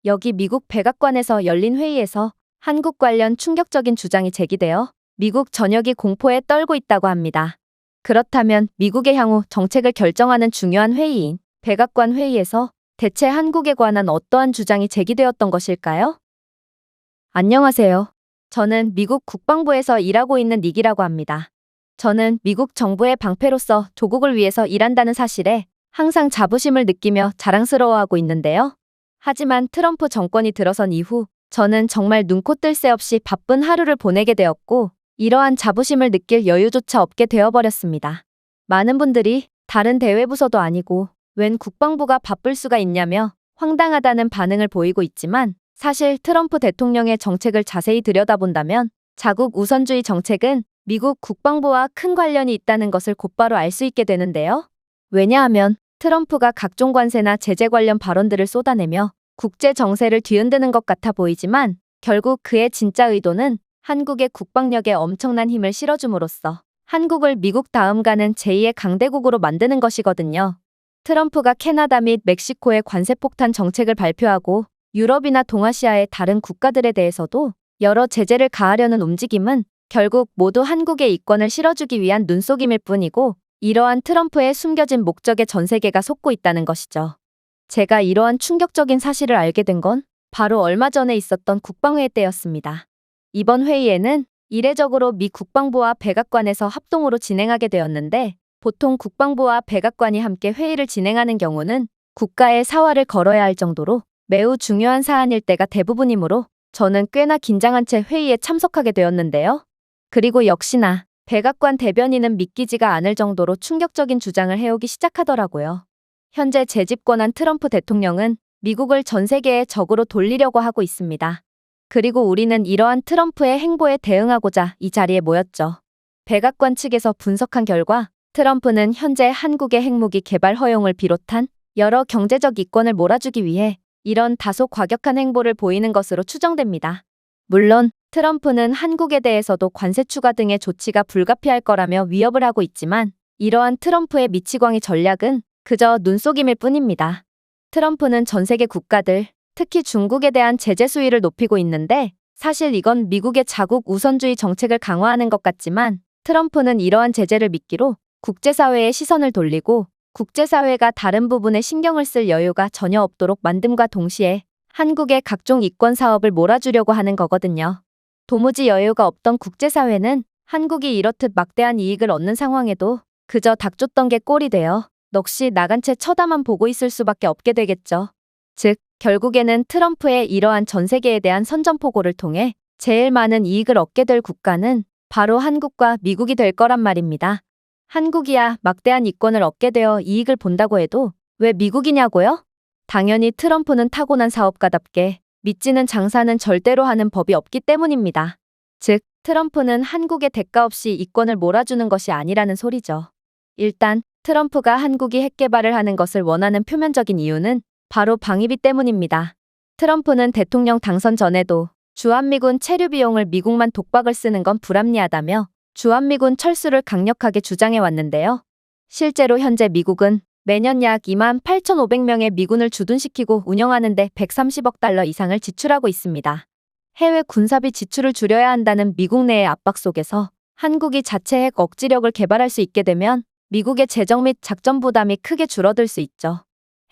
여기 미국 백악관에서 열린 회의에서 한국 관련 충격적인 주장이 제기되어 미국 전역이 공포에 떨고 있다고 합니다. 그렇다면 미국의 향후 정책을 결정하는 중요한 회의인 백악관 회의에서 대체 한국에 관한 어떠한 주장이 제기되었던 것일까요? 안녕하세요. 저는 미국 국방부에서 일하고 있는 닉이라고 합니다. 저는 미국 정부의 방패로서 조국을 위해서 일한다는 사실에 항상 자부심을 느끼며 자랑스러워하고 있는데요. 하지만 트럼프 정권이 들어선 이후 저는 정말 눈코 뜰 새 없이 바쁜 하루를 보내게 되었고 이러한 자부심을 느낄 여유조차 없게 되어버렸습니다. 많은 분들이 다른 대외부서도 아니고 웬 국방부가 바쁠 수가 있냐며 황당하다는 반응을 보이고 있지만 사실 트럼프 대통령의 정책을 자세히 들여다본다면 자국 우선주의 정책은 미국 국방부와 큰 관련이 있다는 것을 곧바로 알 수 있게 되는데요. 왜냐하면 트럼프가 각종 관세나 제재 관련 발언들을 쏟아내며 국제 정세를 뒤흔드는 것 같아 보이지만 결국 그의 진짜 의도는 한국의 국방력에 엄청난 힘을 실어줌으로써 한국을 미국 다음 가는 제2의 강대국으로 만드는 것이거든요. 트럼프가 캐나다 및 멕시코의 관세폭탄 정책을 발표하고 유럽이나 동아시아의 다른 국가들에 대해서도 여러 제재를 가하려는 움직임은 결국 모두 한국의 이권을 실어주기 위한 눈속임일 뿐이고 이러한 트럼프의 숨겨진 목적에 전 세계가 속고 있다는 것이죠. 제가 이러한 충격적인 사실을 알게 된 건 바로 얼마 전에 있었던 국방회의 때였습니다. 이번 회의에는 이례적으로 미 국방부와 백악관에서 합동으로 진행하게 되었는데 보통 국방부와 백악관이 함께 회의를 진행하는 경우는 국가의 사활을 걸어야 할 정도로 매우 중요한 사안일 때가 대부분이므로 저는 꽤나 긴장한 채 회의에 참석하게 되었는데요. 그리고 역시나 백악관 대변인은 믿기지가 않을 정도로 충격적인 주장을 해오기 시작하더라고요. 현재 재집권한 트럼프 대통령은 미국을 전 세계의 적으로 돌리려고 하고 있습니다. 그리고 우리는 이러한 트럼프의 행보에 대응하고자 이 자리에 모였죠. 백악관 측에서 분석한 결과 트럼프는 현재 한국의 핵무기 개발 허용을 비롯한 여러 경제적 이권을 몰아주기 위해 이런 다소 과격한 행보를 보이는 것으로 추정됩니다. 물론 트럼프는 한국에 대해서도 관세 추가 등의 조치가 불가피할 거라며 위협을 하고 있지만 이러한 트럼프의 미치광이 전략은 그저 눈속임일 뿐입니다. 트럼프는 전 세계 국가들, 특히 중국에 대한 제재 수위를 높이고 있는데 사실 이건 미국의 자국 우선주의 정책을 강화하는 것 같지만 트럼프는 이러한 제재를 미끼로 국제사회의 시선을 돌리고 국제사회가 다른 부분에 신경을 쓸 여유가 전혀 없도록 만듦과 동시에 한국의 각종 이권 사업을 몰아주려고 하는 거거든요. 도무지 여유가 없던 국제사회는 한국이 이렇듯 막대한 이익을 얻는 상황에도 그저 닥쳤던 게 꼴이 되어 넋이 나간 채 쳐다만 보고 있을 수밖에 없게 되겠죠. 즉, 결국에는 트럼프의 이러한 전 세계에 대한 선전포고를 통해 제일 많은 이익을 얻게 될 국가는 바로 한국과 미국이 될 거란 말입니다. 한국이야 막대한 이권을 얻게 되어 이익을 본다고 해도 왜 미국이냐고요? 당연히 트럼프는 타고난 사업가답게 믿지는 장사는 절대로 하는 법이 없기 때문입니다. 즉, 트럼프는 한국에 대가 없이 이권을 몰아주는 것이 아니라는 소리죠. 일단 트럼프가 한국이 핵 개발을 하는 것을 원하는 표면적인 이유는 바로 방위비 때문입니다. 트럼프는 대통령 당선 전에도 주한미군 체류 비용을 미국만 독박을 쓰는 건 불합리하다며 주한미군 철수를 강력하게 주장해 왔는데요. 실제로 현재 미국은 매년 약 28,500명의 미군을 주둔시키고 운영하는 데 130억 달러 이상을 지출하고 있습니다. 해외 군사비 지출을 줄여야 한다는 미국 내의 압박 속에서 한국이 자체 핵 억지력을 개발할 수 있게 되면 미국의 재정 및 작전 부담이 크게 줄어들 수 있죠.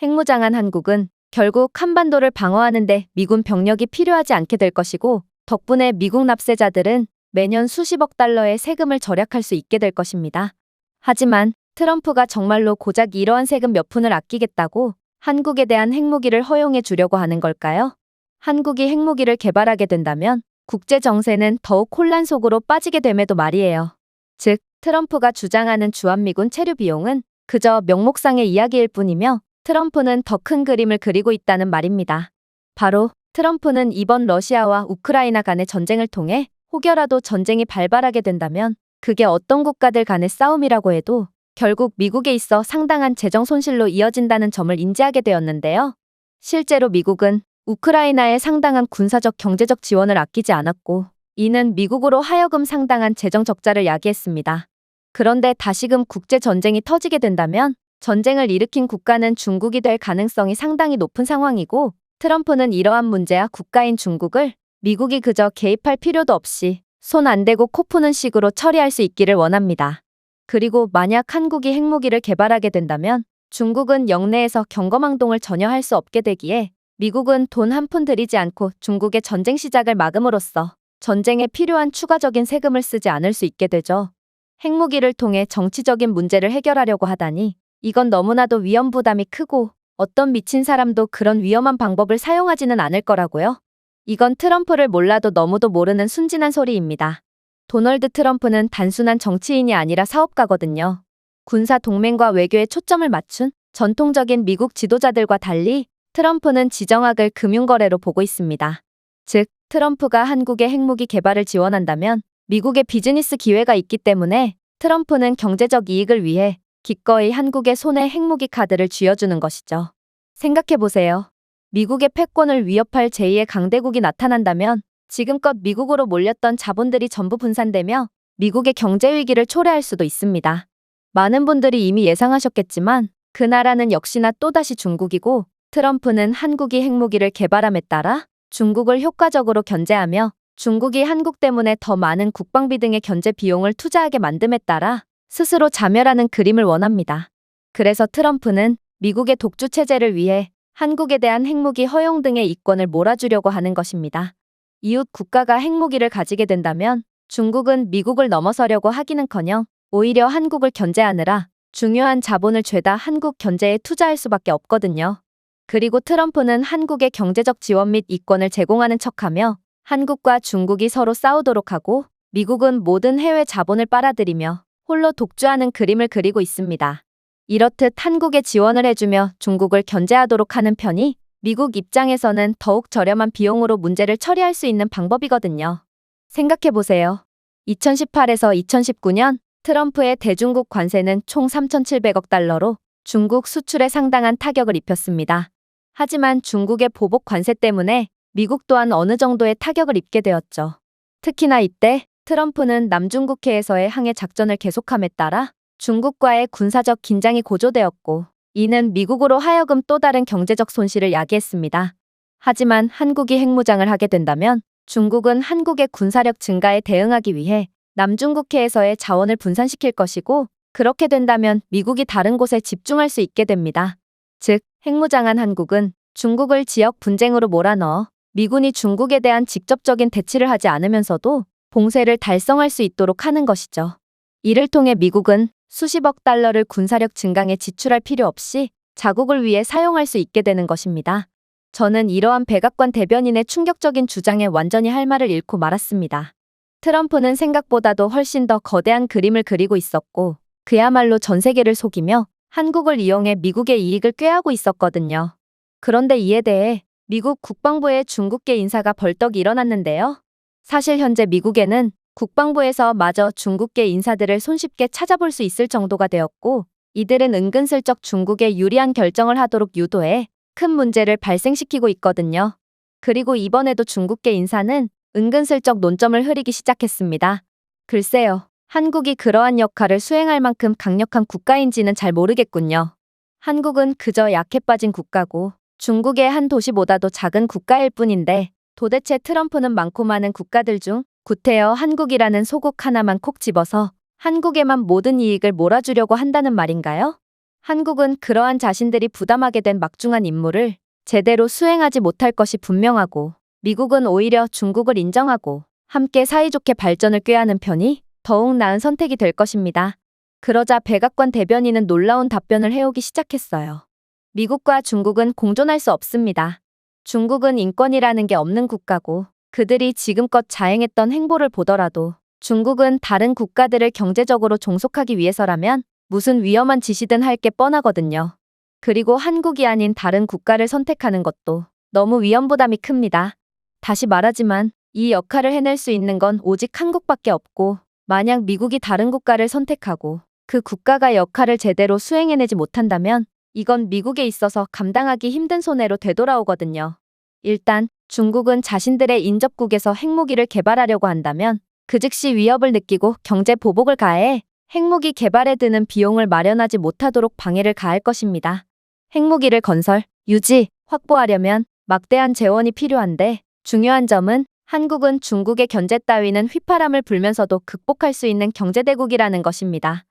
핵무장한 한국은 결국 한반도를 방어하는 데 미군 병력이 필요하지 않게 될 것이고 덕분에 미국 납세자들은 매년 수십억 달러의 세금을 절약할 수 있게 될 것입니다. 하지만 트럼프가 정말로 고작 이러한 세금 몇 푼을 아끼겠다고 한국에 대한 핵무기를 허용해 주려고 하는 걸까요? 한국이 핵무기를 개발하게 된다면 국제 정세는 더욱 혼란 속으로 빠지게 됨에도 말이에요. 즉, 트럼프가 주장하는 주한미군 체류 비용은 그저 명목상의 이야기일 뿐이며 트럼프는 더 큰 그림을 그리고 있다는 말입니다. 바로 트럼프는 이번 러시아와 우크라이나 간의 전쟁을 통해 혹여라도 전쟁이 발발하게 된다면 그게 어떤 국가들 간의 싸움이라고 해도 결국 미국에 있어 상당한 재정 손실로 이어진다는 점을 인지하게 되었는데요. 실제로 미국은 우크라이나에 상당한 군사적 경제적 지원을 아끼지 않았고 이는 미국으로 하여금 상당한 재정 적자를 야기했습니다. 그런데 다시금 국제전쟁이 터지게 된다면 전쟁을 일으킨 국가는 중국이 될 가능성이 상당히 높은 상황이고 트럼프는 이러한 문제와 국가인 중국을 미국이 그저 개입할 필요도 없이 손 안 대고 코 푸는 식으로 처리할 수 있기를 원합니다. 그리고 만약 한국이 핵무기를 개발하게 된다면 중국은 영내에서 경거망동을 전혀 할 수 없게 되기에 미국은 돈 한 푼 들이지 않고 중국의 전쟁 시작을 막음으로써 전쟁에 필요한 추가적인 세금을 쓰지 않을 수 있게 되죠. 핵무기를 통해 정치적인 문제를 해결하려고 하다니 이건 너무나도 위험 부담이 크고 어떤 미친 사람도 그런 위험한 방법을 사용하지는 않을 거라고요. 이건 트럼프를 몰라도 너무도 모르는 순진한 소리입니다. 도널드 트럼프는 단순한 정치인이 아니라 사업가거든요. 군사 동맹과 외교에 초점을 맞춘 전통적인 미국 지도자들과 달리 트럼프는 지정학을 금융거래로 보고 있습니다. 즉, 트럼프가 한국의 핵무기 개발을 지원한다면 미국의 비즈니스 기회가 있기 때문에 트럼프는 경제적 이익을 위해 기꺼이 한국의 손에 핵무기 카드를 쥐어주는 것이죠. 생각해보세요. 미국의 패권을 위협할 제2의 강대국이 나타난다면 지금껏 미국으로 몰렸던 자본들이 전부 분산되며 미국의 경제 위기를 초래할 수도 있습니다. 많은 분들이 이미 예상하셨겠지만 그 나라는 역시나 또다시 중국이고 트럼프는 한국이 핵무기를 개발함에 따라 중국을 효과적으로 견제하며 중국이 한국 때문에 더 많은 국방비 등의 견제 비용을 투자하게 만듦에 따라 스스로 자멸하는 그림을 원합니다. 그래서 트럼프는 미국의 독주 체제를 위해 한국에 대한 핵무기 허용 등의 이권을 몰아주려고 하는 것입니다. 이웃 국가가 핵무기를 가지게 된다면 중국은 미국을 넘어서려고 하기는커녕 오히려 한국을 견제하느라 중요한 자본을 죄다 한국 견제에 투자할 수밖에 없거든요. 그리고 트럼프는 한국의 경제적 지원 및 이권을 제공하는 척하며 한국과 중국이 서로 싸우도록 하고 미국은 모든 해외 자본을 빨아들이며 홀로 독주하는 그림을 그리고 있습니다. 이렇듯 한국에 지원을 해주며 중국을 견제하도록 하는 편이 미국 입장에서는 더욱 저렴한 비용으로 문제를 처리할 수 있는 방법이거든요. 생각해보세요. 2018에서 2019년 트럼프의 대중국 관세는 총 3,700억 달러로 중국 수출에 상당한 타격을 입혔습니다. 하지만 중국의 보복 관세 때문에 미국 또한 어느 정도의 타격을 입게 되었죠. 특히나 이때 트럼프는 남중국해에서의 항해 작전을 계속함에 따라 중국과의 군사적 긴장이 고조되었고 이는 미국으로 하여금 또 다른 경제적 손실을 야기했습니다. 하지만 한국이 핵무장을 하게 된다면 중국은 한국의 군사력 증가에 대응하기 위해 남중국해에서의 자원을 분산시킬 것이고 그렇게 된다면 미국이 다른 곳에 집중할 수 있게 됩니다. 즉, 핵무장한 한국은 중국을 지역 분쟁으로 몰아넣어 미군이 중국에 대한 직접적인 대치를 하지 않으면서도 봉쇄를 달성할 수 있도록 하는 것이죠. 이를 통해 미국은 수십억 달러를 군사력 증강에 지출할 필요 없이 자국을 위해 사용할 수 있게 되는 것입니다. 저는 이러한 백악관 대변인의 충격적인 주장에 완전히 할 말을 잃고 말았습니다. 트럼프는 생각보다도 훨씬 더 거대한 그림을 그리고 있었고 그야말로 전 세계를 속이며 한국을 이용해 미국의 이익을 꾀하고 있었거든요. 그런데 이에 대해 미국 국방부의 중국계 인사가 벌떡 일어났는데요. 사실 현재 미국에는 국방부에서 마저 중국계 인사들을 손쉽게 찾아볼 수 있을 정도가 되었고 이들은 은근슬쩍 중국에 유리한 결정을 하도록 유도해 큰 문제를 발생시키고 있거든요. 그리고 이번에도 중국계 인사는 은근슬쩍 논점을 흐리기 시작했습니다. 글쎄요, 한국이 그러한 역할을 수행할 만큼 강력한 국가인지는 잘 모르겠군요. 한국은 그저 약해 빠진 국가고 중국의 한 도시보다도 작은 국가일 뿐인데 도대체 트럼프는 많고 많은 국가들 중 구태여 한국이라는 소국 하나만 콕 집어서 한국에만 모든 이익을 몰아주려고 한다는 말인가요? 한국은 그러한 자신들이 부담하게 된 막중한 임무를 제대로 수행하지 못할 것이 분명하고 미국은 오히려 중국을 인정하고 함께 사이좋게 발전을 꾀하는 편이 더욱 나은 선택이 될 것입니다. 그러자 백악관 대변인은 놀라운 답변을 해오기 시작했어요. 미국과 중국은 공존할 수 없습니다. 중국은 인권이라는 게 없는 국가고 그들이 지금껏 자행했던 행보를 보더라도 중국은 다른 국가들을 경제적으로 종속하기 위해서라면 무슨 위험한 짓이든 할 게 뻔하거든요. 그리고 한국이 아닌 다른 국가를 선택하는 것도 너무 위험 부담이 큽니다. 다시 말하지만 이 역할을 해낼 수 있는 건 오직 한국밖에 없고 만약 미국이 다른 국가를 선택하고 그 국가가 역할을 제대로 수행해내지 못한다면 이건 미국에 있어서 감당하기 힘든 손해로 되돌아오거든요. 일단 중국은 자신들의 인접국에서 핵무기를 개발하려고 한다면 그 즉시 위협을 느끼고 경제 보복을 가해 핵무기 개발에 드는 비용을 마련하지 못하도록 방해를 가할 것입니다. 핵무기를 건설, 유지, 확보하려면 막대한 재원이 필요한데 중요한 점은 한국은 중국의 견제 따위는 휘파람을 불면서도 극복할 수 있는 경제대국이라는 것입니다.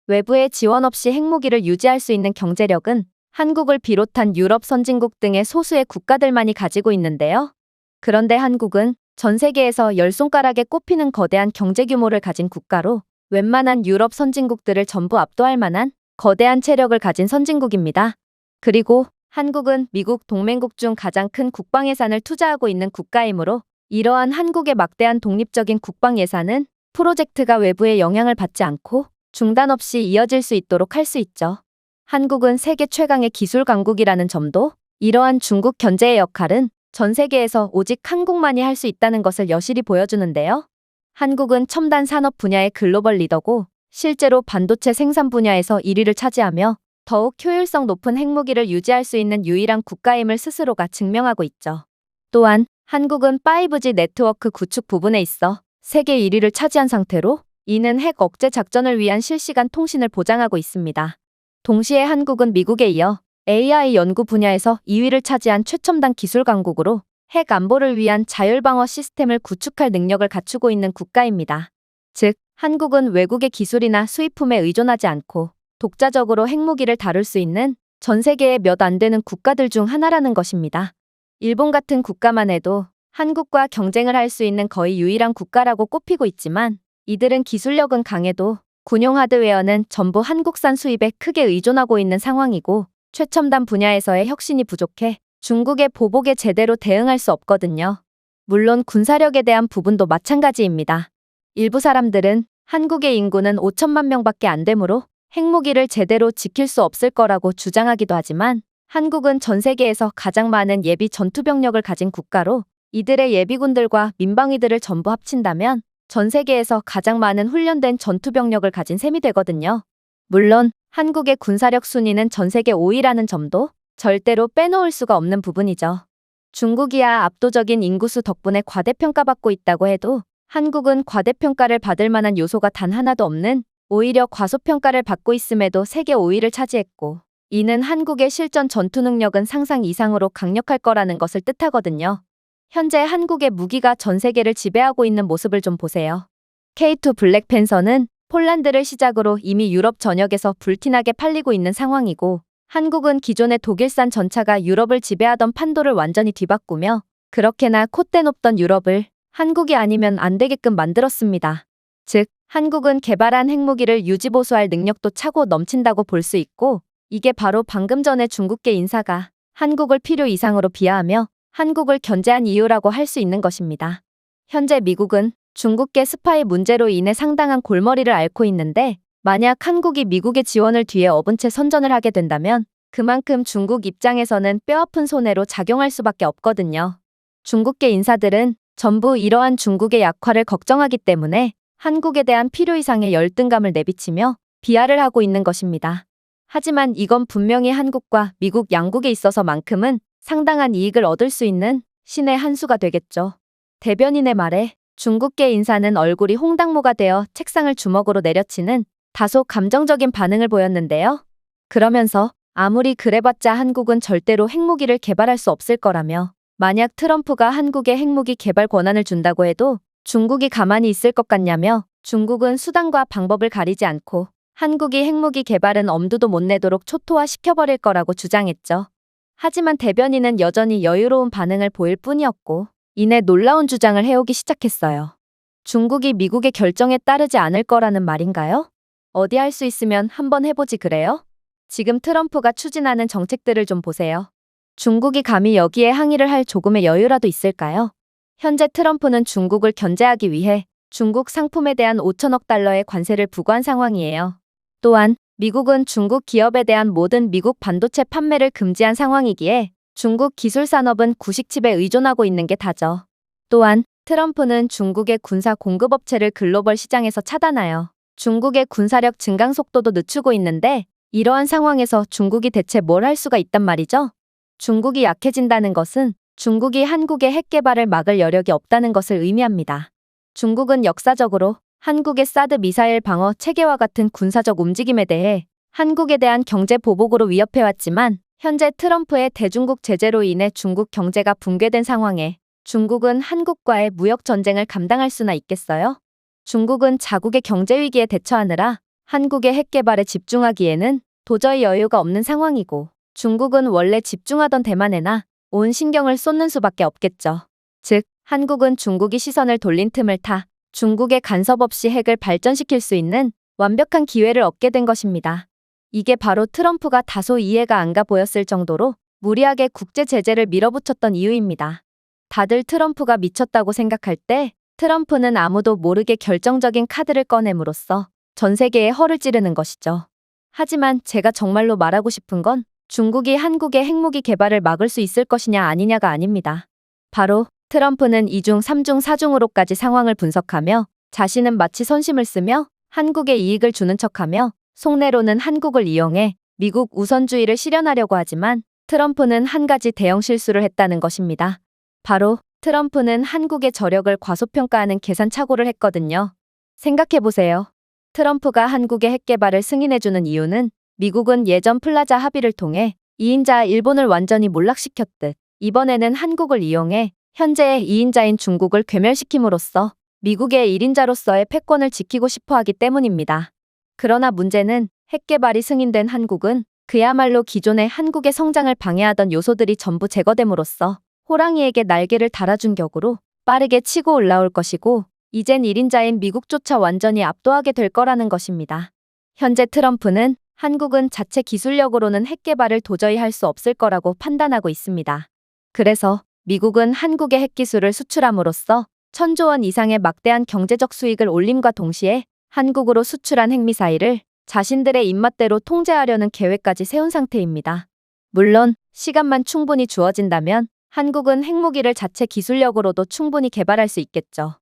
외부의 지원 없이 핵무기를 유지할 수 있는 경제력은 한국을 비롯한 유럽 선진국 등의 소수의 국가들만이 가지고 있는데요. 그런데 한국은 전 세계에서 열 손가락에 꼽히는 거대한 경제 규모를 가진 국가로 웬만한 유럽 선진국들을 전부 압도할 만한 거대한 체력을 가진 선진국입니다. 그리고 한국은 미국 동맹국 중 가장 큰 국방 예산을 투자하고 있는 국가이므로 이러한 한국의 막대한 독립적인 국방 예산은 프로젝트가 외부의 영향을 받지 않고 중단 없이 이어질 수 있도록 할 수 있죠. 한국은 세계 최강의 기술 강국이라는 점도 이러한 중국 견제의 역할은 전 세계에서 오직 한국만이 할 수 있다는 것을 여실히 보여주는데요. 한국은 첨단 산업 분야의 글로벌 리더고 실제로 반도체 생산 분야에서 1위를 차지하며 더욱 효율성 높은 핵무기를 유지할 수 있는 유일한 국가임을 스스로가 증명하고 있죠. 또한 한국은 5G 네트워크 구축 부분에 있어 세계 1위를 차지한 상태로 이는 핵 억제 작전을 위한 실시간 통신을 보장하고 있습니다. 동시에 한국은 미국에 이어 AI 연구 분야에서 2위를 차지한 최첨단 기술 강국으로 핵 안보를 위한 자율방어 시스템을 구축할 능력을 갖추고 있는 국가입니다. 즉, 한국은 외국의 기술이나 수입품에 의존하지 않고 독자적으로 핵무기를 다룰 수 있는 전 세계의 몇 안 되는 국가들 중 하나라는 것입니다. 일본 같은 국가만 해도 한국과 경쟁을 할 수 있는 거의 유일한 국가라고 꼽히고 있지만 이들은 기술력은 강해도 군용 하드웨어는 전부 한국산 수입에 크게 의존하고 있는 상황이고 최첨단 분야에서의 혁신이 부족해 중국의 보복에 제대로 대응할 수 없거든요. 물론 군사력에 대한 부분도 마찬가지입니다. 일부 사람들은 한국의 인구는 5천만 명밖에 안 되므로 핵무기를 제대로 지킬 수 없을 거라고 주장하기도 하지만 한국은 전 세계에서 가장 많은 예비 전투병력을 가진 국가로 이들의 예비군들과 민방위들을 전부 합친다면 전 세계에서 가장 많은 훈련된 전투병력을 가진 셈이 되거든요. 물론 한국의 군사력 순위는 전 세계 5위라는 점도 절대로 빼놓을 수가 없는 부분이죠. 중국이야 압도적인 인구수 덕분에 과대평가받고 있다고 해도 한국은 과대평가를 받을 만한 요소가 단 하나도 없는 오히려 과소평가를 받고 있음에도 세계 5위를 차지했고 이는 한국의 실전 전투 능력은 상상 이상으로 강력할 거라는 것을 뜻하거든요. 현재 한국의 무기가 전 세계를 지배하고 있는 모습을 좀 보세요. K2 블랙팬서는 폴란드를 시작으로 이미 유럽 전역에서 불티나게 팔리고 있는 상황이고 한국은 기존의 독일산 전차가 유럽을 지배하던 판도를 완전히 뒤바꾸며 그렇게나 콧대 높던 유럽을 한국이 아니면 안 되게끔 만들었습니다. 즉, 한국은 개발한 핵무기를 유지보수할 능력도 차고 넘친다고 볼 수 있고 이게 바로 방금 전에 중국계 인사가 한국을 필요 이상으로 비하하며 한국을 견제한 이유라고 할 수 있는 것입니다. 현재 미국은 중국계 스파이 문제로 인해 상당한 골머리를 앓고 있는데 만약 한국이 미국의 지원을 뒤에 업은 채 선전을 하게 된다면 그만큼 중국 입장에서는 뼈아픈 손해로 작용할 수밖에 없거든요. 중국계 인사들은 전부 이러한 중국의 약화를 걱정하기 때문에 한국에 대한 필요 이상의 열등감을 내비치며 비하를 하고 있는 것입니다. 하지만 이건 분명히 한국과 미국 양국에 있어서만큼은 상당한 이익을 얻을 수 있는 신의 한 수가 되겠죠. 대변인의 말에 중국계 인사는 얼굴이 홍당무가 되어 책상을 주먹으로 내려치는 다소 감정적인 반응을 보였는데요. 그러면서 아무리 그래봤자 한국은 절대로 핵무기를 개발할 수 없을 거라며 만약 트럼프가 한국에 핵무기 개발 권한을 준다고 해도 중국이 가만히 있을 것 같냐며 중국은 수단과 방법을 가리지 않고 한국이 핵무기 개발은 엄두도 못 내도록 초토화시켜버릴 거라고 주장했죠. 하지만 대변인은 여전히 여유로운 반응을 보일 뿐이었고 이내 놀라운 주장을 해오기 시작했어요. 중국이 미국의 결정에 따르지 않을 거라는 말인가요? 어디 할 수 있으면 한번 해보지 그래요? 지금 트럼프가 추진하는 정책들을 좀 보세요. 중국이 감히 여기에 항의를 할 조금의 여유라도 있을까요? 현재 트럼프는 중국을 견제하기 위해 중국 상품에 대한 5천억 달러의 관세를 부과한 상황이에요. 또한 미국은 중국 기업에 대한 모든 미국 반도체 판매를 금지한 상황이기에 중국 기술 산업은 구식칩에 의존하고 있는 게 다죠. 또한 트럼프는 중국의 군사 공급업체를 글로벌 시장에서 차단하여 중국의 군사력 증강 속도도 늦추고 있는데 이러한 상황에서 중국이 대체 뭘 할 수가 있단 말이죠? 중국이 약해진다는 것은 중국이 한국의 핵 개발을 막을 여력이 없다는 것을 의미합니다. 중국은 역사적으로 한국의 사드 미사일 방어 체계와 같은 군사적 움직임에 대해 한국에 대한 경제 보복으로 위협해왔지만 현재 트럼프의 대중국 제재로 인해 중국 경제가 붕괴된 상황에 중국은 한국과의 무역 전쟁을 감당할 수나 있겠어요? 중국은 자국의 경제 위기에 대처하느라 한국의 핵 개발에 집중하기에는 도저히 여유가 없는 상황이고, 중국은 원래 집중하던 대만에나 온 신경을 쏟는 수밖에 없겠죠. 즉, 한국은 중국이 시선을 돌린 틈을 타 중국의 간섭 없이 핵을 발전시킬 수 있는 완벽한 기회를 얻게 된 것입니다. 이게 바로 트럼프가 다소 이해가 안 가 보였을 정도로 무리하게 국제 제재를 밀어붙였던 이유입니다. 다들 트럼프가 미쳤다고 생각할 때 트럼프는 아무도 모르게 결정적인 카드를 꺼냄으로써 전 세계에 허를 찌르는 것이죠. 하지만 제가 정말로 말하고 싶은 건 중국이 한국의 핵무기 개발을 막을 수 있을 것이냐 아니냐가 아닙니다. 바로 트럼프는 2중, 3중, 4중으로까지 상황을 분석하며 자신은 마치 선심을 쓰며 한국에 이익을 주는 척하며 속내로는 한국을 이용해 미국 우선주의를 실현하려고 하지만 트럼프는 한 가지 대형 실수를 했다는 것입니다. 바로 트럼프는 한국의 저력을 과소평가하는 계산착오를 했거든요. 생각해보세요. 트럼프가 한국의 핵 개발을 승인해주는 이유는 미국은 예전 플라자 합의를 통해 2인자 일본을 완전히 몰락시켰듯 이번에는 한국을 이용해 현재의 2인자인 중국을 괴멸시킴으로써 미국의 1인자로서의 패권을 지키고 싶어 하기 때문입니다. 그러나 문제는 핵 개발이 승인된 한국은 그야말로 기존의 한국의 성장을 방해하던 요소들이 전부 제거됨으로써 호랑이에게 날개를 달아준 격으로 빠르게 치고 올라올 것이고, 이젠 1인자인 미국조차 완전히 압도하게 될 거라는 것입니다. 현재 트럼프는 한국은 자체 기술력으로는 핵 개발을 도저히 할 수 없을 거라고 판단하고 있습니다. 그래서 미국은 한국의 핵기술을 수출함으로써 1,000조 원 이상의 막대한 경제적 수익을 올림과 동시에 한국으로 수출한 핵미사일을 자신들의 입맛대로 통제하려는 계획까지 세운 상태입니다. 물론 시간만 충분히 주어진다면 한국은 핵무기를 자체 기술력으로도 충분히 개발할 수 있겠죠.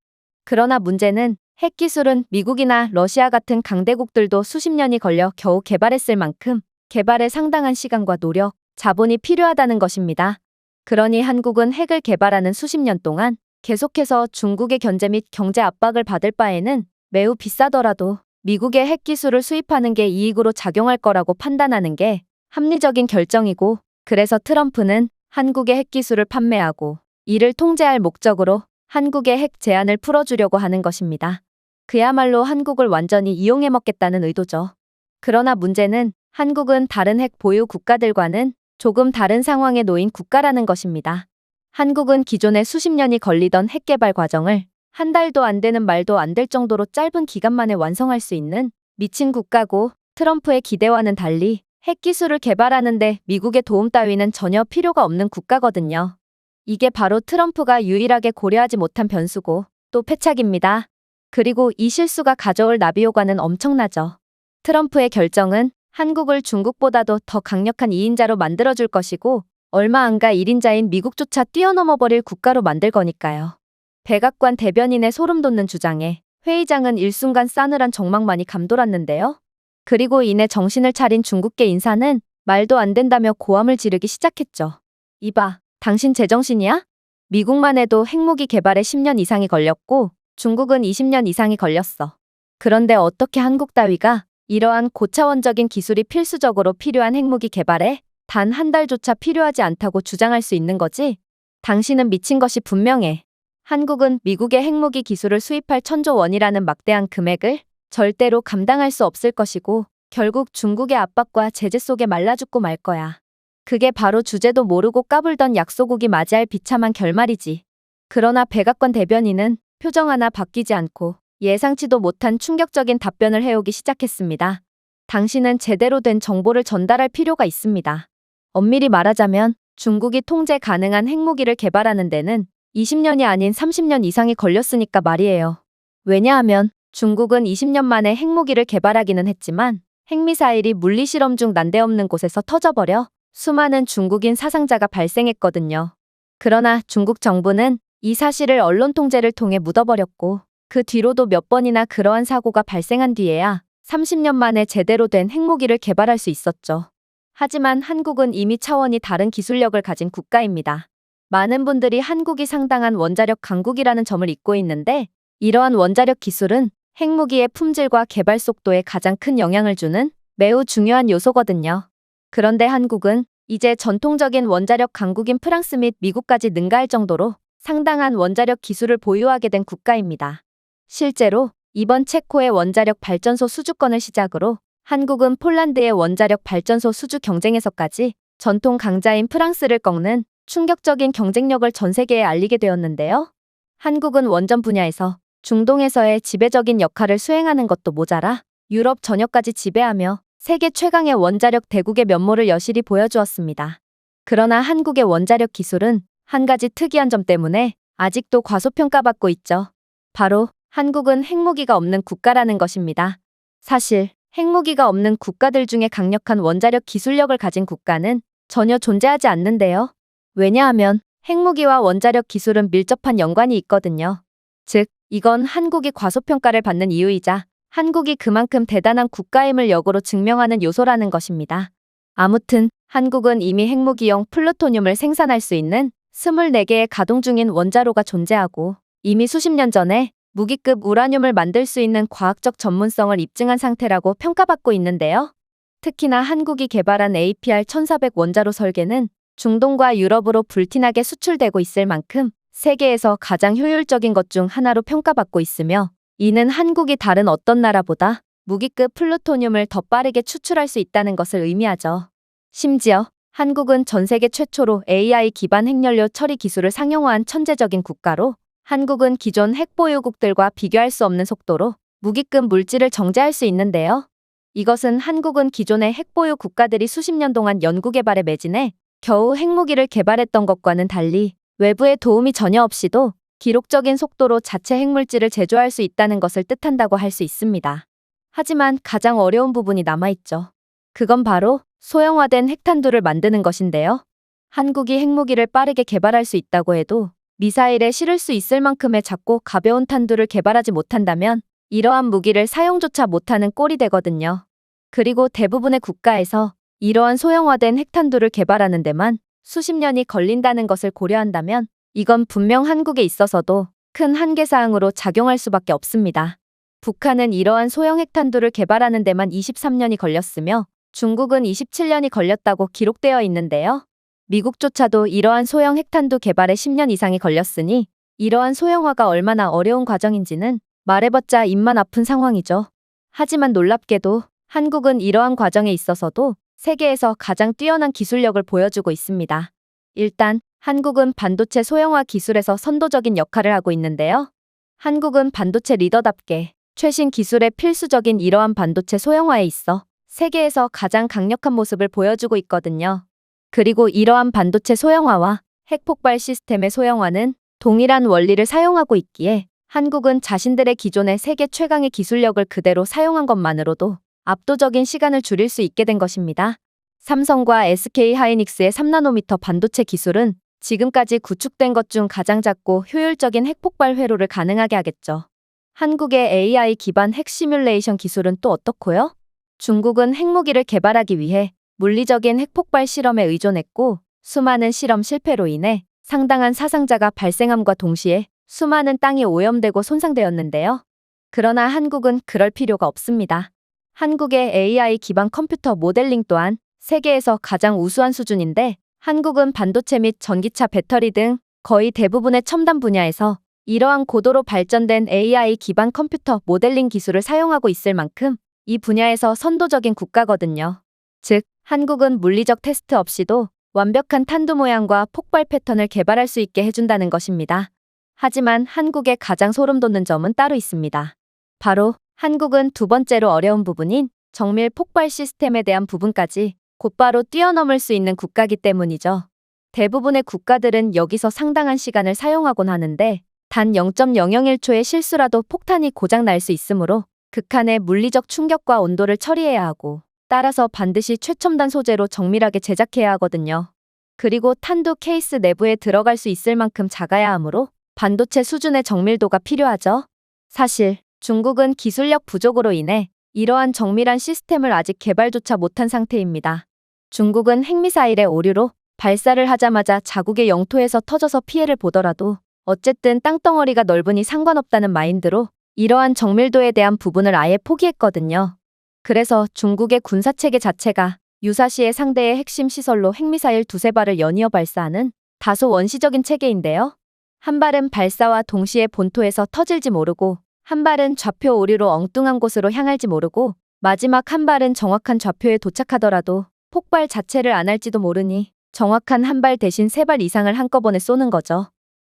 그러나 문제는 핵기술은 미국이나 러시아 같은 강대국들도 수십 년이 걸려 겨우 개발했을 만큼 개발에 상당한 시간과 노력, 자본이 필요하다는 것입니다. 그러니 한국은 핵을 개발하는 수십 년 동안 계속해서 중국의 견제 및 경제 압박을 받을 바에는 매우 비싸더라도 미국의 핵기술을 수입하는 게 이익으로 작용할 거라고 판단하는 게 합리적인 결정이고, 그래서 트럼프는 한국의 핵기술을 판매하고 이를 통제할 목적으로 한국의 핵 제한을 풀어주려고 하는 것입니다. 그야말로 한국을 완전히 이용해 먹겠다는 의도죠. 그러나 문제는 한국은 다른 핵 보유 국가들과는 조금 다른 상황에 놓인 국가라는 것입니다. 한국은 기존에 수십 년이 걸리던 핵 개발 과정을 한 달도 안 되는 말도 안 될 정도로 짧은 기간 만에 완성할 수 있는 미친 국가고, 트럼프의 기대와는 달리 핵기술을 개발하는데 미국의 도움 따위는 전혀 필요가 없는 국가거든요. 이게 바로 트럼프가 유일하게 고려하지 못한 변수고 또 패착입니다. 그리고 이 실수가 가져올 나비효과는 엄청나죠. 트럼프의 결정은 한국을 중국보다도 더 강력한 2인자로 만들어줄 것이고, 얼마 안 가 1인자인 미국조차 뛰어넘어 버릴 국가로 만들 거니까요. 백악관 대변인의 소름 돋는 주장에 회의장은 일순간 싸늘한 정막만이 감돌았는데요. 그리고 이내 정신을 차린 중국계 인사는 말도 안 된다며 고함을 지르기 시작했죠. 이봐, 당신 제정신이야? 미국만 해도 핵무기 개발에 10년 이상이 걸렸고 중국은 20년 이상이 걸렸어. 그런데 어떻게 한국 따위가 이러한 고차원적인 기술이 필수적으로 필요한 핵무기 개발에 단 한 달조차 필요하지 않다고 주장할 수 있는 거지? 당신은 미친 것이 분명해. 한국은 미국의 핵무기 기술을 수입할 1,000조 원이라는 막대한 금액을 절대로 감당할 수 없을 것이고 결국 중국의 압박과 제재 속에 말라 죽고 말 거야. 그게 바로 주제도 모르고 까불던 약소국이 맞이할 비참한 결말이지. 그러나 백악관 대변인은 표정 하나 바뀌지 않고 예상치도 못한 충격적인 답변을 해오기 시작했습니다. 당신은 제대로 된 정보를 전달할 필요가 있습니다. 엄밀히 말하자면 중국이 통제 가능한 핵무기를 개발하는 데는 20년이 아닌 30년 이상이 걸렸으니까 말이에요. 왜냐하면 중국은 20년 만에 핵무기를 개발하기는 했지만 핵미사일이 물리실험 중 난데없는 곳에서 터져버려 수많은 중국인 사상자가 발생했거든요. 그러나 중국 정부는 이 사실을 언론 통제를 통해 묻어버렸고 그 뒤로도 몇 번이나 그러한 사고가 발생한 뒤에야 30년 만에 제대로 된 핵무기를 개발할 수 있었죠. 하지만 한국은 이미 차원이 다른 기술력을 가진 국가입니다. 많은 분들이 한국이 상당한 원자력 강국이라는 점을 잊고 있는데 이러한 원자력 기술은 핵무기의 품질과 개발 속도에 가장 큰 영향을 주는 매우 중요한 요소거든요. 그런데 한국은 이제 전통적인 원자력 강국인 프랑스 및 미국까지 능가할 정도로 상당한 원자력 기술을 보유하게 된 국가입니다. 실제로 이번 체코의 원자력 발전소 수주권을 시작으로 한국은 폴란드의 원자력 발전소 수주 경쟁에서까지 전통 강자인 프랑스를 꺾는 충격적인 경쟁력을 전 세계에 알리게 되었는데요. 한국은 원전 분야에서 중동에서의 지배적인 역할을 수행하는 것도 모자라 유럽 전역까지 지배하며 세계 최강의 원자력 대국의 면모를 여실히 보여주었습니다. 그러나 한국의 원자력 기술은 한 가지 특이한 점 때문에 아직도 과소평가받고 있죠. 바로 한국은 핵무기가 없는 국가라는 것입니다. 사실 핵무기가 없는 국가들 중에 강력한 원자력 기술력을 가진 국가는 전혀 존재하지 않는데요. 왜냐하면 핵무기와 원자력 기술은 밀접한 연관이 있거든요. 즉, 이건 한국이 과소평가를 받는 이유이자 한국이 그만큼 대단한 국가임을 역으로 증명하는 요소라는 것입니다. 아무튼 한국은 이미 핵무기용 플루토늄을 생산할 수 있는 24개의 가동 중인 원자로가 존재하고 이미 수십 년 전에 무기급 우라늄을 만들 수 있는 과학적 전문성을 입증한 상태라고 평가받고 있는데요. 특히나 한국이 개발한 APR-1400 원자로 설계는 중동과 유럽으로 불티나게 수출되고 있을 만큼 세계에서 가장 효율적인 것 중 하나로 평가받고 있으며 이는 한국이 다른 어떤 나라보다 무기급 플루토늄을 더 빠르게 추출할 수 있다는 것을 의미하죠. 심지어 한국은 전 세계 최초로 AI 기반 핵연료 처리 기술을 상용화한 천재적인 국가로 한국은 기존 핵보유국들과 비교할 수 없는 속도로 무기급 물질을 정제할 수 있는데요. 이것은 한국은 기존의 핵보유 국가들이 수십 년 동안 연구개발에 매진해 겨우 핵무기를 개발했던 것과는 달리 외부의 도움이 전혀 없이도 기록적인 속도로 자체 핵물질을 제조할 수 있다는 것을 뜻한다고 할 수 있습니다. 하지만 가장 어려운 부분이 남아있죠. 그건 바로 소형화된 핵탄두를 만드는 것인데요. 한국이 핵무기를 빠르게 개발할 수 있다고 해도 미사일에 실을 수 있을 만큼의 작고 가벼운 탄두를 개발하지 못한다면 이러한 무기를 사용조차 못하는 꼴이 되거든요. 그리고 대부분의 국가에서 이러한 소형화된 핵탄두를 개발하는 데만 수십 년이 걸린다는 것을 고려한다면 이건 분명 한국에 있어서도 큰 한계사항으로 작용할 수밖에 없습니다. 북한은 이러한 소형 핵탄두를 개발하는 데만 23년이 걸렸으며 중국은 27년이 걸렸다고 기록되어 있는데요. 미국조차도 이러한 소형 핵탄두 개발에 10년 이상이 걸렸으니 이러한 소형화가 얼마나 어려운 과정인지는 말해봤자 입만 아픈 상황이죠. 하지만 놀랍게도 한국은 이러한 과정에 있어서도 세계에서 가장 뛰어난 기술력을 보여주고 있습니다. 일단 한국은 반도체 소형화 기술에서 선도적인 역할을 하고 있는데요. 한국은 반도체 리더답게 최신 기술의 필수적인 이러한 반도체 소형화에 있어 세계에서 가장 강력한 모습을 보여주고 있거든요. 그리고 이러한 반도체 소형화와 핵폭발 시스템의 소형화는 동일한 원리를 사용하고 있기에 한국은 자신들의 기존의 세계 최강의 기술력을 그대로 사용한 것만으로도 압도적인 시간을 줄일 수 있게 된 것입니다. 삼성과 SK하이닉스의 3나노미터 반도체 기술은 지금까지 구축된 것 중 가장 작고 효율적인 핵폭발 회로를 가능하게 하겠죠. 한국의 AI 기반 핵 시뮬레이션 기술은 또 어떻고요? 중국은 핵무기를 개발하기 위해 물리적인 핵폭발 실험에 의존했고 수많은 실험 실패로 인해 상당한 사상자가 발생함과 동시에 수많은 땅이 오염되고 손상되었는데요. 그러나 한국은 그럴 필요가 없습니다. 한국의 AI 기반 컴퓨터 모델링 또한 세계에서 가장 우수한 수준인데 한국은 반도체 및 전기차 배터리 등 거의 대부분의 첨단 분야에서 이러한 고도로 발전된 AI 기반 컴퓨터 모델링 기술을 사용하고 있을 만큼 이 분야에서 선도적인 국가거든요. 즉, 한국은 물리적 테스트 없이도 완벽한 탄두 모양과 폭발 패턴을 개발할 수 있게 해준다는 것입니다. 하지만 한국의 가장 소름 돋는 점은 따로 있습니다. 바로 한국은 두 번째로 어려운 부분인 정밀 폭발 시스템에 대한 부분까지 곧바로 뛰어넘을 수 있는 국가이기 때문이죠. 대부분의 국가들은 여기서 상당한 시간을 사용하곤 하는데 단 0.001초의 실수라도 폭탄이 고장 날 수 있으므로 극한의 물리적 충격과 온도를 처리해야 하고 따라서 반드시 최첨단 소재로 정밀하게 제작해야 하거든요. 그리고 탄두 케이스 내부에 들어갈 수 있을 만큼 작아야 하므로 반도체 수준의 정밀도가 필요하죠. 사실 중국은 기술력 부족으로 인해 이러한 정밀한 시스템을 아직 개발조차 못한 상태입니다. 중국은 핵미사일의 오류로 발사를 하자마자 자국의 영토에서 터져서 피해를 보더라도 어쨌든 땅덩어리가 넓으니 상관없다는 마인드로 이러한 정밀도에 대한 부분을 아예 포기했거든요. 그래서 중국의 군사체계 자체가 유사시에 상대의 핵심 시설로 핵미사일 두세 발을 연이어 발사하는 다소 원시적인 체계인데요. 한 발은 발사와 동시에 본토에서 터질지 모르고, 한 발은 좌표 오류로 엉뚱한 곳으로 향할지 모르고, 마지막 한 발은 정확한 좌표에 도착하더라도 폭발 자체를 안 할지도 모르니 정확한 한 발 대신 세 발 이상을 한꺼번에 쏘는 거죠.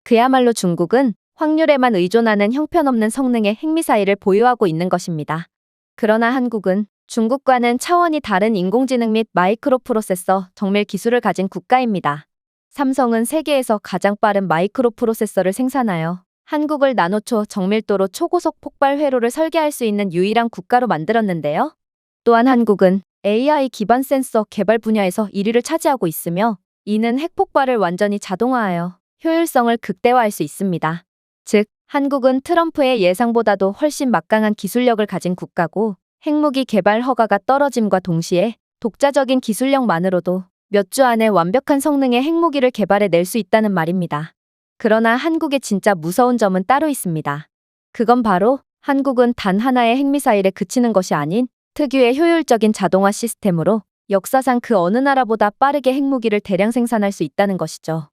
그야말로 중국은 확률에만 의존하는 형편없는 성능의 핵미사일을 보유하고 있는 것입니다. 그러나 한국은 중국과는 차원이 다른 인공지능 및 마이크로 프로세서 정밀 기술을 가진 국가입니다. 삼성은 세계에서 가장 빠른 마이크로 프로세서를 생산하여 한국을 나노초 정밀도로 초고속 폭발 회로를 설계할 수 있는 유일한 국가로 만들었는데요. 또한 한국은 AI 기반 센서 개발 분야에서 1위를 차지하고 있으며, 이는 핵폭발을 완전히 자동화하여 효율성을 극대화할 수 있습니다. 즉, 한국은 트럼프의 예상보다도 훨씬 막강한 기술력을 가진 국가고, 핵무기 개발 허가가 떨어짐과 동시에 독자적인 기술력만으로도 몇 주 안에 완벽한 성능의 핵무기를 개발해 낼 수 있다는 말입니다. 그러나 한국의 진짜 무서운 점은 따로 있습니다. 그건 바로 한국은 단 하나의 핵미사일에 그치는 것이 아닌 특유의 효율적인 자동화 시스템으로 역사상 그 어느 나라보다 빠르게 핵무기를 대량 생산할 수 있다는 것이죠.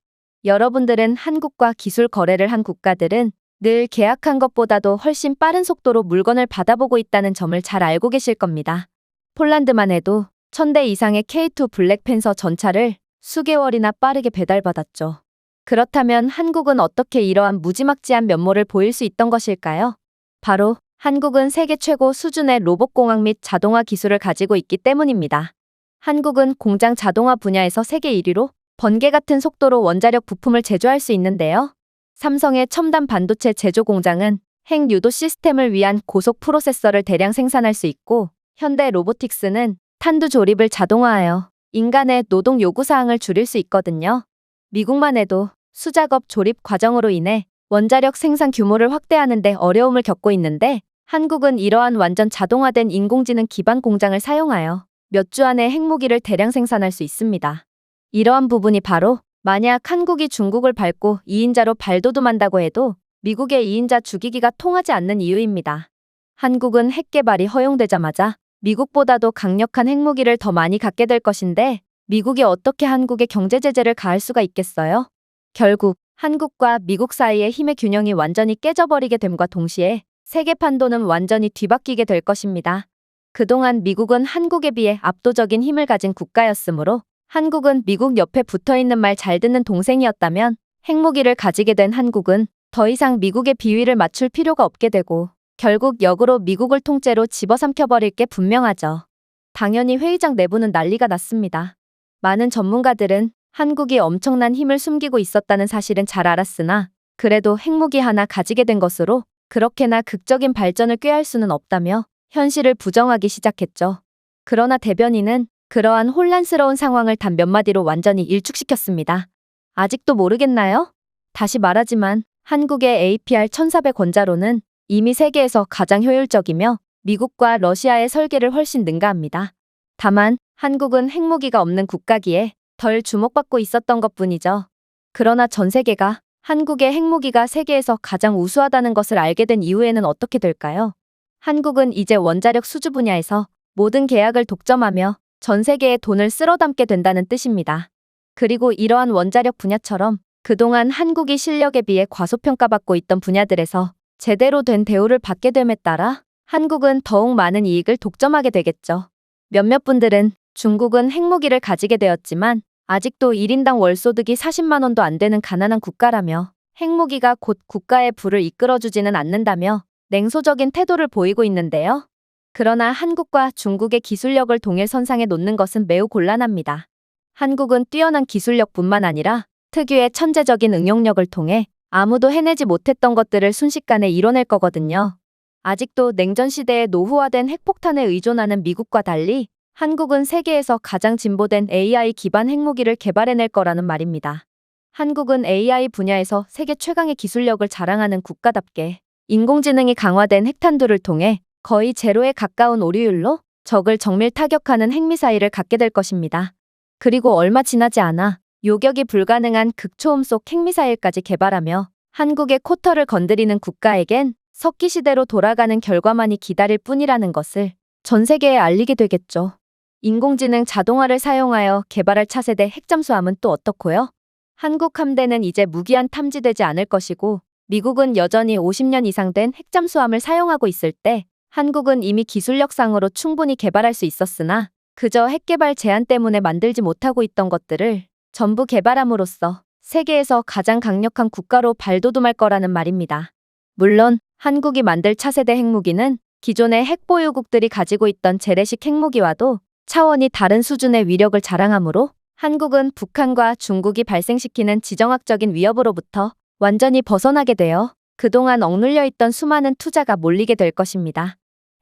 여러분들은 한국과 기술 거래를 한 국가들은 늘 계약한 것보다도 훨씬 빠른 속도로 물건을 받아보고 있다는 점을 잘 알고 계실 겁니다. 폴란드만 해도 1000대 이상의 K2 블랙팬서 전차를 수개월이나 빠르게 배달받았죠. 그렇다면 한국은 어떻게 이러한 무지막지한 면모를 보일 수 있던 것일까요? 바로 한국은 세계 최고 수준의 로봇공학 및 자동화 기술을 가지고 있기 때문입니다. 한국은 공장 자동화 분야에서 세계 1위로 번개 같은 속도로 원자력 부품을 제조할 수 있는데요. 삼성의 첨단 반도체 제조 공장은 핵 유도 시스템을 위한 고속 프로세서를 대량 생산할 수 있고, 현대 로보틱스는 탄두 조립을 자동화하여 인간의 노동 요구사항을 줄일 수 있거든요. 미국만 해도 수작업 조립 과정으로 인해 원자력 생산 규모를 확대하는 데 어려움을 겪고 있는데, 한국은 이러한 완전 자동화된 인공지능 기반 공장을 사용하여 몇 주 안에 핵무기를 대량 생산할 수 있습니다. 이러한 부분이 바로 만약 한국이 중국을 밟고 2인자로 발돋움한다고 해도 미국의 2인자 죽이기가 통하지 않는 이유입니다. 한국은 핵 개발이 허용되자마자 미국보다도 강력한 핵무기를 더 많이 갖게 될 것인데, 미국이 어떻게 한국에 경제 제재를 가할 수가 있겠어요? 결국 한국과 미국 사이의 힘의 균형이 완전히 깨져버리게 됨과 동시에 세계 판도는 완전히 뒤바뀌게 될 것입니다. 그동안 미국은 한국에 비해 압도적인 힘을 가진 국가였으므로 한국은 미국 옆에 붙어있는 말 잘 듣는 동생이었다면, 핵무기를 가지게 된 한국은 더 이상 미국의 비위를 맞출 필요가 없게 되고 결국 역으로 미국을 통째로 집어삼켜버릴 게 분명하죠. 당연히 회의장 내부는 난리가 났습니다. 많은 전문가들은 한국이 엄청난 힘을 숨기고 있었다는 사실은 잘 알았으나 그래도 핵무기 하나 가지게 된 것으로 그렇게나 극적인 발전을 꾀할 수는 없다며 현실을 부정하기 시작했죠. 그러나 대변인은 그러한 혼란스러운 상황을 단 몇 마디로 완전히 일축시켰습니다. 아직도 모르겠나요? 다시 말하지만 한국의 APR-1400 원자로는 이미 세계에서 가장 효율적이며 미국과 러시아의 설계를 훨씬 능가합니다. 다만 한국은 핵무기가 없는 국가기에 덜 주목받고 있었던 것뿐이죠. 그러나 전 세계가 한국의 핵무기가 세계에서 가장 우수하다는 것을 알게 된 이후에는 어떻게 될까요? 한국은 이제 원자력 수주 분야에서 모든 계약을 독점하며 전 세계에 돈을 쓸어 담게 된다는 뜻입니다. 그리고 이러한 원자력 분야처럼 그동안 한국이 실력에 비해 과소평가받고 있던 분야들에서 제대로 된 대우를 받게 됨에 따라 한국은 더욱 많은 이익을 독점하게 되겠죠. 몇몇 분들은 중국은 핵무기를 가지게 되었지만 아직도 1인당 월소득이 40만 원도 안 되는 가난한 국가라며 핵무기가 곧 국가의 부를 이끌어주지는 않는다며 냉소적인 태도를 보이고 있는데요. 그러나 한국과 중국의 기술력을 동일선상에 놓는 것은 매우 곤란합니다. 한국은 뛰어난 기술력뿐만 아니라 특유의 천재적인 응용력을 통해 아무도 해내지 못했던 것들을 순식간에 이뤄낼 거거든요. 아직도 냉전 시대에 노후화된 핵폭탄에 의존하는 미국과 달리 한국은 세계에서 가장 진보된 AI 기반 핵무기를 개발해낼 거라는 말입니다. 한국은 AI 분야에서 세계 최강의 기술력을 자랑하는 국가답게 인공지능이 강화된 핵탄두를 통해 거의 제로에 가까운 오류율로 적을 정밀 타격하는 핵미사일을 갖게 될 것입니다. 그리고 얼마 지나지 않아 요격이 불가능한 극초음속 핵미사일까지 개발하며 한국의 코터를 건드리는 국가에겐 석기 시대로 돌아가는 결과만이 기다릴 뿐이라는 것을 전 세계에 알리게 되겠죠. 인공지능 자동화를 사용하여 개발할 차세대 핵잠수함은 또 어떻고요? 한국 함대는 이제 무기한 탐지되지 않을 것이고 미국은 여전히 50년 이상 된 핵잠수함을 사용하고 있을 때 한국은 이미 기술력상으로 충분히 개발할 수 있었으나 그저 핵개발 제한 때문에 만들지 못하고 있던 것들을 전부 개발함으로써 세계에서 가장 강력한 국가로 발돋움할 거라는 말입니다. 물론 한국이 만들 차세대 핵무기는 기존의 핵보유국들이 가지고 있던 재래식 핵무기와도 차원이 다른 수준의 위력을 자랑하므로 한국은 북한과 중국이 발생시키는 지정학적인 위협으로부터 완전히 벗어나게 되어 그동안 억눌려 있던 수많은 투자가 몰리게 될 것입니다.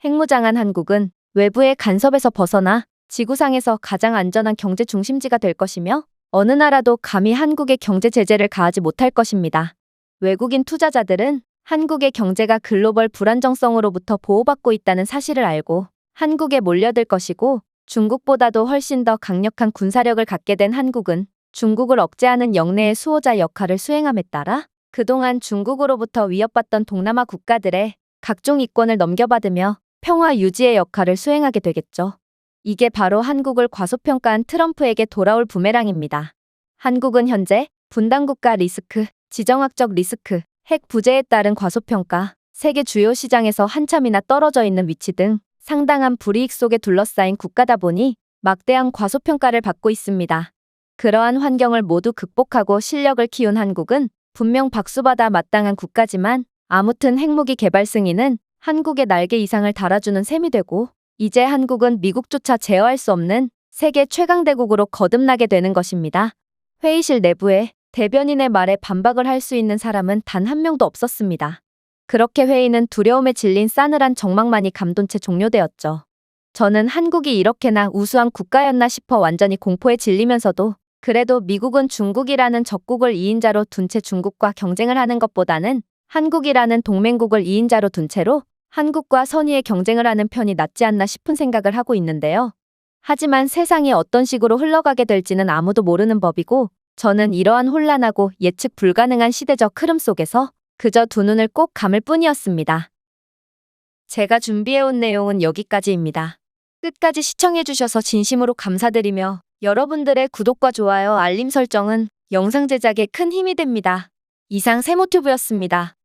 핵무장한 한국은 외부의 간섭에서 벗어나 지구상에서 가장 안전한 경제 중심지가 될 것이며 어느 나라도 감히 한국의 경제 제재를 가하지 못할 것입니다. 외국인 투자자들은 한국의 경제가 글로벌 불안정성으로부터 보호받고 있다는 사실을 알고 한국에 몰려들 것이고 중국보다도 훨씬 더 강력한 군사력을 갖게 된 한국은 중국을 억제하는 영내의 수호자 역할을 수행함에 따라 그동안 중국으로부터 위협받던 동남아 국가들의 각종 이권을 넘겨받으며 평화 유지의 역할을 수행하게 되겠죠. 이게 바로 한국을 과소평가한 트럼프에게 돌아올 부메랑입니다. 한국은 현재 분단국가 리스크, 지정학적 리스크, 핵 부재에 따른 과소평가, 세계 주요 시장에서 한참이나 떨어져 있는 위치 등 상당한 불이익 속에 둘러싸인 국가다 보니 막대한 과소평가를 받고 있습니다. 그러한 환경을 모두 극복하고 실력을 키운 한국은 분명 박수받아 마땅한 국가지만 아무튼 핵무기 개발 승인은 한국의 날개 이상을 달아주는 셈이 되고 이제 한국은 미국조차 제어할 수 없는 세계 최강대국으로 거듭나게 되는 것입니다. 회의실 내부에 대변인의 말에 반박을 할 수 있는 사람은 단 한 명도 없었습니다. 그렇게 회의는 두려움에 질린 싸늘한 정막만이 감돈 채 종료되었죠. 저는 한국이 이렇게나 우수한 국가였나 싶어 완전히 공포에 질리면서도 그래도 미국은 중국이라는 적국을 2인자로 둔 채 중국과 경쟁을 하는 것보다는 한국이라는 동맹국을 2인자로 둔 채로 한국과 선의의 경쟁을 하는 편이 낫지 않나 싶은 생각을 하고 있는데요. 하지만 세상이 어떤 식으로 흘러가게 될지는 아무도 모르는 법이고 저는 이러한 혼란하고 예측 불가능한 시대적 흐름 속에서 그저 두 눈을 꼭 감을 뿐이었습니다. 제가 준비해온 내용은 여기까지입니다. 끝까지 시청해주셔서 진심으로 감사드리며 여러분들의 구독과 좋아요, 알림 설정은 영상 제작에 큰 힘이 됩니다. 이상 세모튜브였습니다.